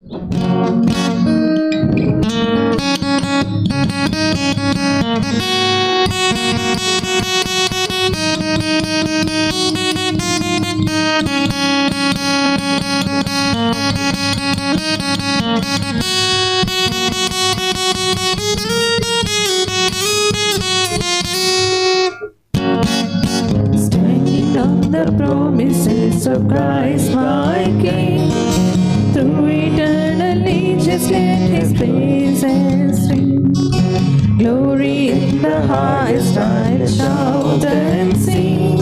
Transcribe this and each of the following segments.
Standing on the promises of Christ my King, through eternal ages let His praises ring. Glory in the highest I'll shout and sing,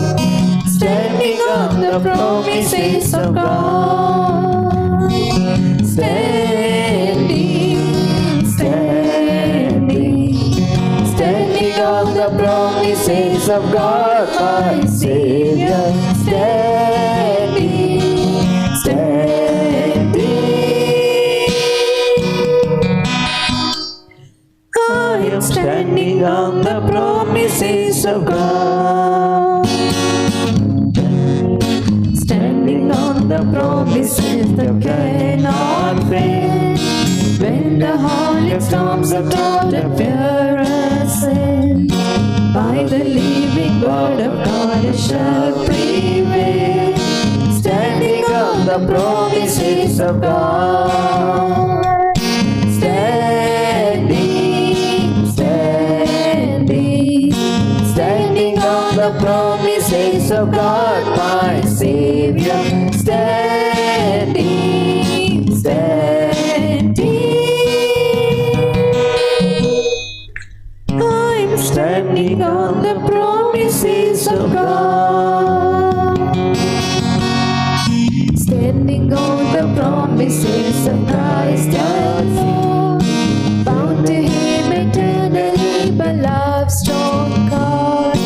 standing on the promises of God. Standing, standing, standing on the promises of God, my Savior. Standing, standing. I am standing on the promises of God. Standing on the promises that cannot fail. When the howling storms of doubt appear ascend, by the living word of God it shall prevail. Standing on the promises of God. Standing, standing, standing on the promises of God, my Savior. Standing, standing. I'm standing on the promises of God. Standing on the promises of Christ our Lord, bound to Him eternally by love's strong cord,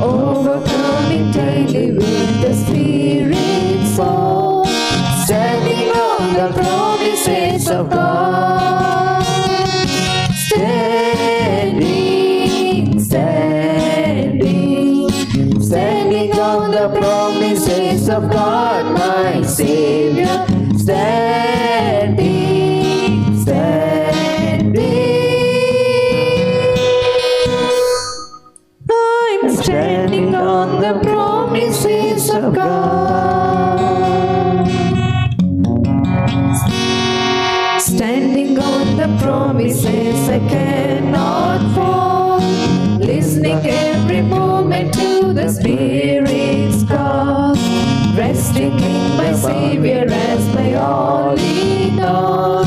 overcoming daily with the Spirit's sword. Standing on the promises of God. Standing, standing, standing on the promises of God, my Savior. Standing, standing. I'm standing on the promises of God. Standing on the promises I cannot fall, listening every moment to the Spirit's call, resting in my Savior as my all in all.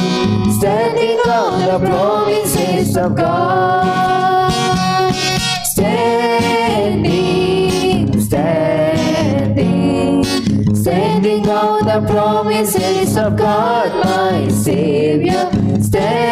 Standing on the promises of God. Standing, standing, standing on the promises of God, my Savior. Standing.